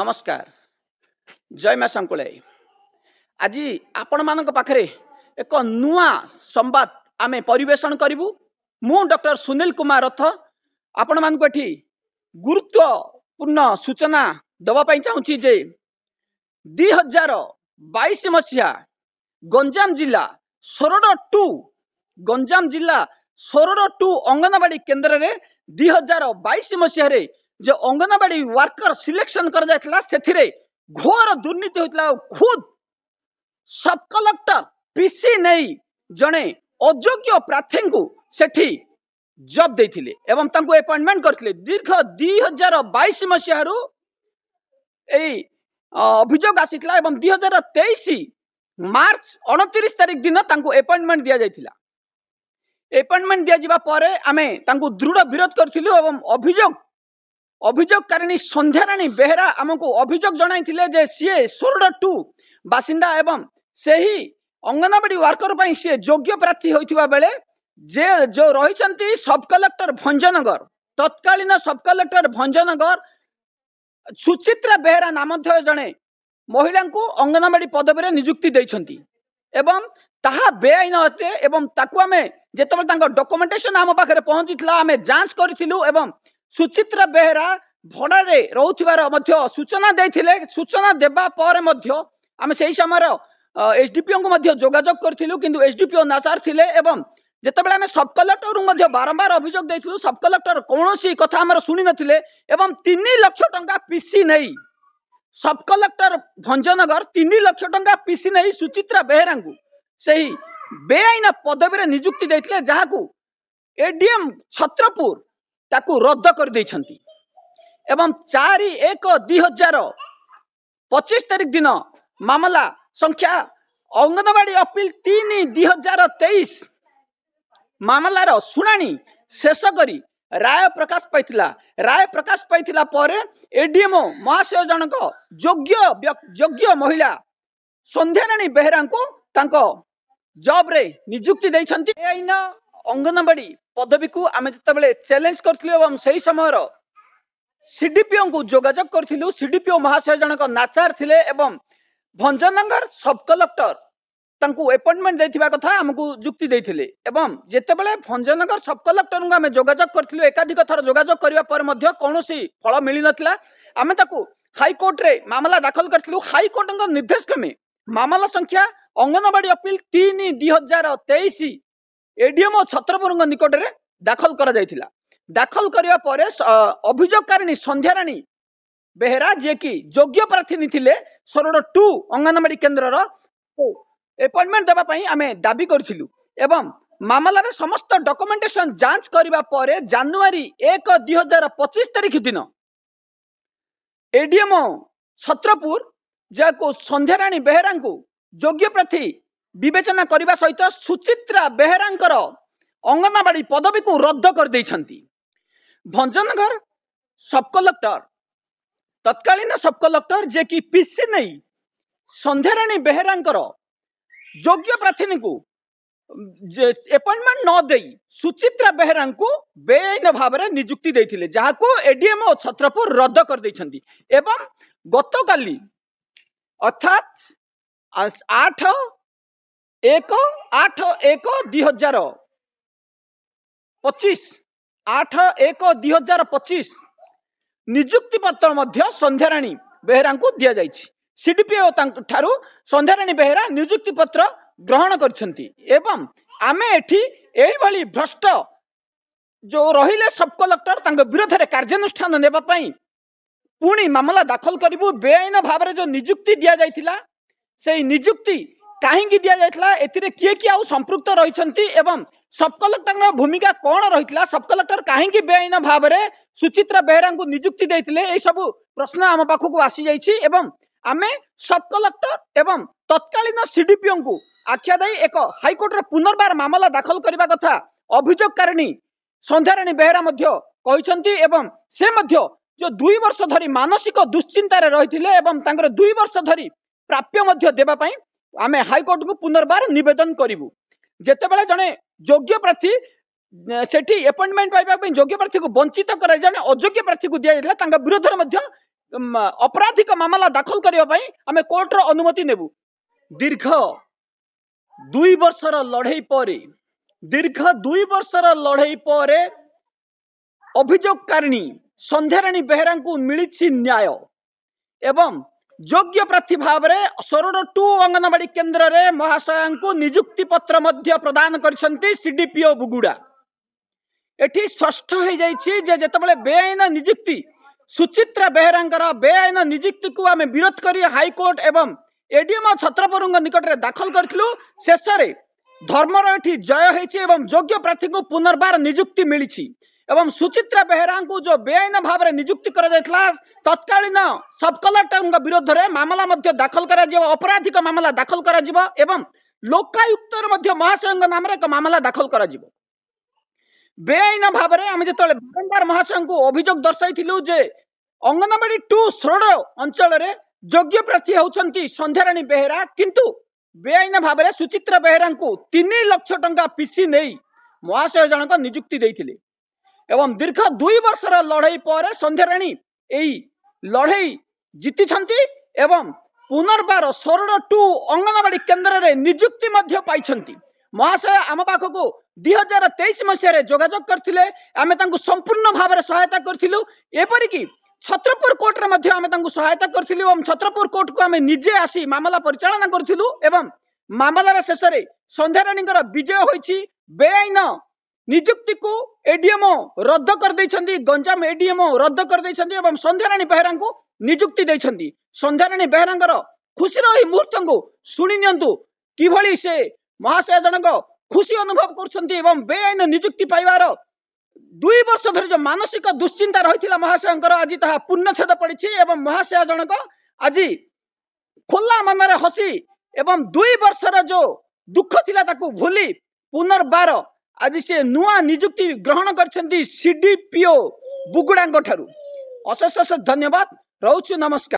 नमस्कार जय मां संकुलाई आज आपण मानक पाखरे एक नुआ संवाद आमे परिवेषण करिवु। मु डॉक्टर सुनील कुमार रथ आपण मानक एठी गुरुत्वपूर्ण सूचना दवा पई चाहूची जे 2022 मसिया गंजाम जिला सोरड 2 गंजाम जिला सोरड 2 अंगनवाड़ी केंद्र रे 2022 मसिया रे जो अंगनवाड़ी वर्कर सिलेक्शन कर जायतला सेथिरे घोर दुर्नीति होतला। खुद सब कलेक्टर पीसी नहीं जने अयोग्य प्रार्थी को सेठी जॉब देथिले एवं तांको अपॉइंटमेंट करथिले। दीर्घ 2022 मसिया रु एई अभियोग आसीतला एवं 2023 मार्च 29 तारिख दिन तांको अपॉइंटमेंट दिया जायतिला। अपॉइंटमेंट दिया जिबा परे आमे तांको दृढ़ विरोध करथिलु एवं अभियोगकारिणी संध्याराणी बेहरा आमको अभियोग जणाइथिले जे सीए सोरड 2 बासिंदा एवं सेही अंगनवाड़ी वर्कर पई सीए योग्य प्रार्थी होइथिबा बेले जे जो रहिचंती सब कलेक्टर भंजनगर तत्कालीन सब कलेक्टर भंजनगर सुचित्रा बेहरा नामधेय जणे महिला को अंगनवाड़ी पदवी रे नियुक्ति दैछंती एवं ताहा बेआईन अटे एवं ताकू आमे जेतबे तांको डॉक्यूमेंटेशन आम पाखरे पहुंचीतला आमे जांच करथिलु एवं सुचित्रा बेहरा भड़ा रे रहउथिबार मध्य सूचना देथिले। सूचना देबा पर मध्य आमे सेही समय एसडीपीओ को मध्य जोगाजोग करथिलु किंतु एसडीपीओ नासार थिले एवं जेतबेले आमे सब कलेक्टर मध्य बारंबार अभियोग दैथिलु सब कलेक्टर कोनोसी कथा हमर सुनि नथिले एवं 3 लाख टंका पीसी नहीं सब कलेक्टर भंजनगर 3 लाख टंका पीसी नहीं सुचित्रा बेहरा को सही बेआईन पदवी रे नियुक्ति दैथिले जहाकू एडीएम छत्रपुर ताकू रद्द कर देछंती एवं 4/1/2025 तारिख दिन मामला संख्या अंगनवाड़ी अपील 3/2023 मामलार सुनानी शेष करी राय प्रकाश पाइथिला परे एडीएमओ महाशय जनक योग्य महिला संध्याराणी बेहरा को तांको जॉब रे नियुक्ति दैछंती। एआईन अंगनवाड़ी पदवी को आमे जतबेले चैलेंज करथिलु एवं सही समय सीडीपीओ को जोगाजोग करथिलु। सीडीपीओ महाशय जनक नाचार थिले एवं भंजनगर सब कलेक्टर तांको अपॉइंटमेंट देथिबा कथा हमकु जुक्ति देथिले एवं जेतेबेले भंजनगर सब कलेक्टर को आमे जोगाजोग करथिलु एकाधिक थर जोगाजोग करिवा पर मध्य कोनोसी फल मिलि नथिला। आमे ताकू हाई कोर्ट रे मामला दाखल करथिलु। हाई कोर्ट को निर्देश क्रमे मामला संख्या अंगनवाड़ी अपील 3/2023 एडीएमओ छत्रपुर निकट रे दाखल करा जायतिला। दाखल करिया परे अभियोगकारिणी संध्याराणी बेहरा जे कि योग्य प्रार्थी थिले सोरड 2 अंगनवाड़ी केंद्र रो अपॉइंटमेंट देबा पई आमे दाबी करथिलु एवं मामला रे समस्त डॉक्यूमेंटेशन जांच करिबा परे जनवरी 1/2025 तारिख दिन एडीएमओ छत्रपुर जे को संध्याराणी बेहरा को योग्य प्रार्थी विवेचना करने सहित सुचित्रा बेहरांकर अंगनवाड़ी पदवी को रद्द कर देछंती। भंजनगर सब कलेक्टर तत्कालीन सब कलेक्टर जे कि पीसी नहीं संध्याराणी बेहरांकर योग्य प्रार्थी को अपॉइंटमेंट न देई सुचित्रा बेहरा को बेआईन भाव में नियुक्ति देथिले जहाको एडीएमओ छत्रपुर रद्द कर देछंती एवं गतकाली अर्थात 8/1/2025 नियुक्ति पत्र मध्य संध्याराणी बेहरा को दिया जायछि। सीडीपीओ ठारू संध्याराणी बेहरा नियुक्ति पत्र ग्रहण करछंती एवं आमे एठी एही भली भ्रष्ट जो रहिले सब कलेक्टर तांग विरोध रे कार्यानुष्ठान नेबा पई पुणी मामला दाखल करिवु। बेआईन भाव रे जो नियुक्ति दिया जायतिला सेही नियुक्ति काहेकि दिया जायतिला एथिरे किए कि आउ संपृक्त रहिसंती एवं सब कलेक्टर भूमिका कौन रहितला सब कलेक्टर काहेकि बेआईन भाव रे सुचित्रा बेहरा को नियुक्ति देथिले ए सब प्रश्न आम पाखु को आसी जायछि एवं आमे सब कलेक्टर एवं तत्कालीन सीडीपीओ को आख्या दई एक हाईकोर्ट रे पुनर्बार मामला दाखल करबा कथा अभियोगकारिणी संध्याराणी बेहरा मध्य कहिसंती एवं से मध्य जो 2 वर्ष धरी मानसिक दुश्चिंता रे रहिथिले एवं तांकर 2 वर्ष धरी प्राप्य मध्य देबा पई आमे हाईकोर्ट को पुनर्बार निवेदन करिवु। जेतेबेले जने योग्य प्रार्थी सेठी अपॉइंटमेंट पाइबा पई योग्य प्रार्थी को वंचित करा जने अयोग्य प्रार्थी को दिया जायतिला तांका विरोध रे मध्य अपराधिक मामला दाखल करने आम कोर्टर अनुमति नेबु। दीर्घ 2 वर्षर लड़ई पर दीर्घ 2 वर्षर लड़ई पर अभियोगकारिणी संध्याराणी बेहेरा को मिली न्याय एवं योग्य प्रार्थी भाव में सोरड 2 अंगनवाड़ी केन्द्र रे महाशया को नियुक्ति पत्र मध्य प्रदान करछंती सीडीपीओ बुगुड़ा। एठी स्पष्ट हो जाइछि जे जेतबेले बेआईन नियुक्ति सुचित्रा बेहेरा बेआईन नियुक्ति को आम विरोध करी हाईकोर्ट एवं एडीएम छत्रपुर निकट में दाखल करथिलु। शेष रे धर्मर एठी जय होइछि एवं योग्य प्रार्थी को पुनर्बार नियुक्ति मिली एवं सुचित्रा बेहेरा को जो बेआईन भाव में नियुक्ति करा जायतला तत्कालीन सब कलेक्टर विरोध में मामला मध्य दाखल करा जिवो, अपराधिक मामला दाखल करा जिवो एवं लोकायुक्तर मध्य महाशय नाम रे एक मामला दाखल करा जिवो। बेआईन भाव में आम जो बारंबार महाशय को अभियोग दर्शाइथिलु जे अंगनवाड़ी 2 सोरड अंचल रे योग्य प्रार्थी होउछंती संध्याराणी बेहेरा, किंतु बेआईन भाव में सुचित्रा बेहेरा को 3 लाख टंका पीसी नहीं महाशय जनक नियुक्ति देइथिले एवं दीर्घ 2 वर्षर लड़ई पर संध्याराणी एई लड़ई जीति एवं पुनर्बार सोरड 2 अंगनवाड़ी केन्द्र रे नियुक्ति मध्य पाइछंती। महाशय आम पाखक 2023 मसीह जोगाजोग करथिले, आमे तांकु संपूर्ण भाव में सहायता करथिलु। एपरिकी छत्रपुर कोर्ट रे मध्य आमे तांकु सहायता करथिलु एवं छत्रपुर कोर्ट को आमे निजे आसी मामला परिचालना करथिलु एवं मामलार शेष रे संध्याराणीकर विजय होइछि। बेआईन नियुक्ति को एडीएम रद्द कर देइछंती, गंजाम एडीएम रद्द कर देइछंती एवं संध्याराणी बेहेरा को नियुक्ति देइछंती। संध्याराणी बेहेरा खुशी रही मुहूर्त को शुणी नियंतु किभली से महाशय जनक खुशी अनुभव करछंती एवं बेआईन नियुक्ति पाइबार 2 वर्ष धरि जो मानसिक दुश्चिंता रही महाशयंकर आज ताहा पूर्णछेद पड़ी एवं महाशय जनक आज खोला मनरे हसी एवं 2 वर्षर जो दुख थिला ताकू भूली पुनर्बार आज से नुआ नियुक्ति ग्रहण करछंती सीडीपीओ बुगुड़ा ठारू। अशेष धन्यवाद, रहउछु, नमस्कार।